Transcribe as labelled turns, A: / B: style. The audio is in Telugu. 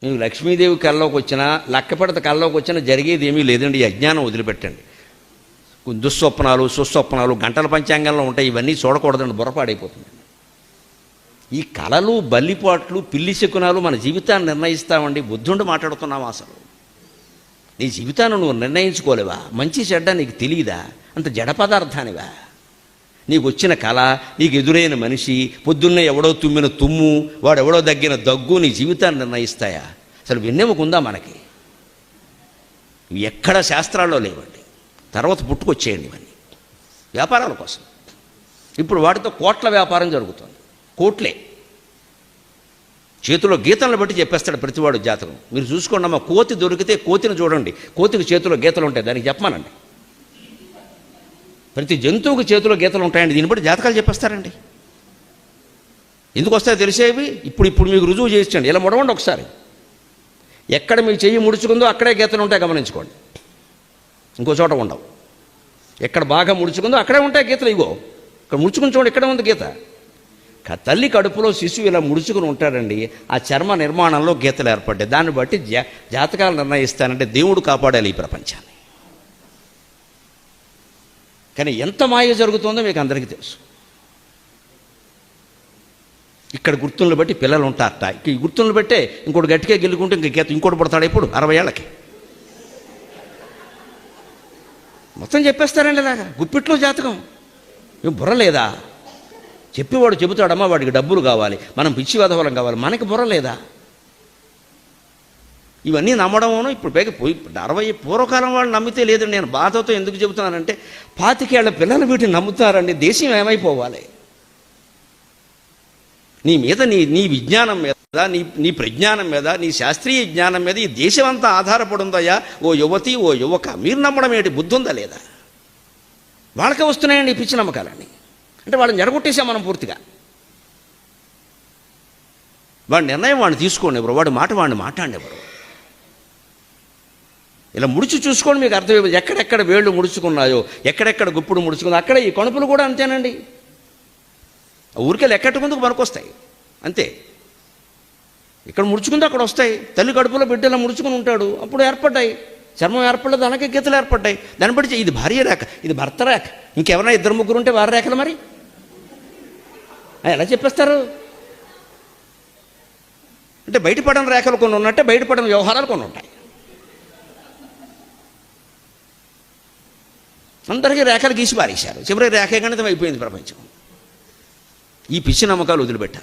A: మీకు లక్ష్మీదేవి కల్లోకి వచ్చినా లక్కపెడత కల్లోకి వచ్చినా జరిగేది ఏమీ లేదండి. ఈ అజ్ఞానం వదిలిపెట్టండి. దుస్వప్నాలు సుస్వప్నాలు గంటల పంచాంగంలో ఉంటాయి, ఇవన్నీ చూడకూడదండి, బుర్రపాడైపోతుంది. ఈ కళలు బల్లిపాట్లు పిల్లి శకునాలు మన జీవితాన్ని నిర్ణయిస్తామండి. బుద్ధుండి మాట్లాడుతున్నావా? అసలు నీ జీవితాన్ని నువ్వు నిర్ణయించుకోలేవా? మంచి చెడ్డ నీకు తెలియదా? అంత జడ పదార్థానివా? నీకు వచ్చిన కళ, నీకు ఎదురైన మనిషి, పొద్దున్నే ఎవడో తుమ్మిన తుమ్ము, వాడెవడో దగ్గిన దగ్గు నీ జీవితాన్ని నిర్ణయిస్తాయా? అసలు వెన్నెముకుందా మనకి? ఇవి ఎక్కడ శాస్త్రాల్లో లేవండి. తర్వాత పుట్టుకొచ్చేయండి ఇవన్నీ వ్యాపారాల కోసం. ఇప్పుడు వాటితో కోట్ల వ్యాపారం జరుగుతుంది. కోట్లే. చేతిలో గీతలను బట్టి చెప్పేస్తాడు ప్రతివాడు జాతకం. మీరు చూసుకోండి అమ్మా, కోతి దొరికితే కోతిని చూడండి, కోతికి చేతిలో గీతలు ఉంటాయి, దానికి చెప్పమానండి. ప్రతి జంతువుకి చేతిలో గీతలు ఉంటాయండి, దీన్ని బట్టి జాతకాలు చెప్పేస్తారండి. ఎందుకు వస్తాయో తెలిసేవి ఇప్పుడు మీకు రుజువు చేయించండి. ఇలా ముడవండి ఒకసారి. ఎక్కడ మీ చెయ్యి ముడుచుకుందో అక్కడే గీతలు ఉంటాయి, గమనించుకోండి. ఇంకో చోట ఉండవు. ఎక్కడ బాగా ముడుచుకుందో అక్కడే ఉంటాయి గీతలు. ఇగో ఇక్కడ ముడుచుకుని చూడండి, ఇక్కడే ఉంది గీత. తల్లి కడుపులో శిశువు ఇలా ముడుచుకుని ఉంటాడండి. ఆ చర్మ నిర్మాణంలో గీతలు ఏర్పడ్డాయి. దాన్ని బట్టి జాతకాలు నిర్ణయిస్తానంటే దేవుడు కాపాడాలి ఈ ప్రపంచాన్ని. కానీ ఎంత మాయ జరుగుతుందో మీకు అందరికీ తెలుసు. ఇక్కడ గుర్తులను బట్టి పిల్లలు ఉంటారట. ఈ గుర్తులను బట్టే ఇంకోటి గట్టిగా గెలుకుంటే ఇంక గీత ఇంకోటి పడతాడు. ఇప్పుడు 60 ఏళ్ళకి మొత్తం చెప్పేస్తారండి. ఇలాగా గుప్పిట్లో జాతకం. ఏం బుర్ర లేదా? చెప్పేవాడు చెబుతాడమ్మా, వాడికి డబ్బులు కావాలి, మనం పిచ్చి వెధవలం కావాలి, మనకి బుర్ర లేదా? ఇవన్నీ నమ్మడమోనో ఇప్పుడు పైకి 60 పూర్వకాలం వాళ్ళు నమ్మితే లేదండి. నేను బాధతో ఎందుకు చెబుతున్నానంటే 25 ఏళ్ల పిల్లలు వీటిని నమ్ముతారండి. దేశం ఏమైపోవాలి? నీ మీద నీ విజ్ఞానం మీద, నీ ప్రజ్ఞానం మీద, నీ శాస్త్రీయ జ్ఞానం మీద ఈ దేశం అంతా ఆధారపడి ఉందయ్యా. ఓ యువతి, ఓ యువక, మీరు నమ్మడం ఏంటి? బుద్ధి ఉందా లేదా? వాళ్ళకే వస్తున్నాయండి ఈ పిచ్చి నమ్మకాలన్నీ. అంటే వాళ్ళని జడగొట్టేసాం మనం పూర్తిగా. వాడి నిర్ణయం వాడిని తీసుకోండి ఎవరు, వాడి మాట వాడిని మాట్లాడినెవరు. ఇలా ముడిచి చూసుకోండి, మీకు అర్థమైపోయింది. ఎక్కడెక్కడ వేళ్ళు ముడుచుకున్నాయో, ఎక్కడెక్కడ గుప్పుడు ముడుచుకుందో అక్కడ ఈ కణుపులు కూడా అంతేనండి. ఊరికే లెక్కట్టుకుందుకు పనికొస్తాయి అంతే. ఇక్కడ ముడుచుకుందో అక్కడ వస్తాయి. తల్లి కడుపులో బిడ్డలా ముడుచుకుని ఉంటాడు, అప్పుడు ఏర్పడ్డాయి. చర్మం ఏర్పడలేదు, అలాగే గీతలు ఏర్పడ్డాయి. దాన్ని బట్టి ఇది భార్య రేఖ, ఇది భర్త రేఖ. ఇంకెవరైనా 2 ముగ్గురు ఉంటే వారి రేఖలు మరి ఎలా చెప్పేస్తారు? అంటే బయటపడిన రేఖలు కొన్ని ఉన్నట్టే బయటపడిన వ్యవహారాలు కొన్ని ఉంటాయి. అందరికీ రేఖలు గీసి పారేశారు. చివరికి రేఖ గణితం అయిపోయింది ప్రపంచం. ఈ పిచ్చి నమ్మకాలు వదిలిపెట్టాలి.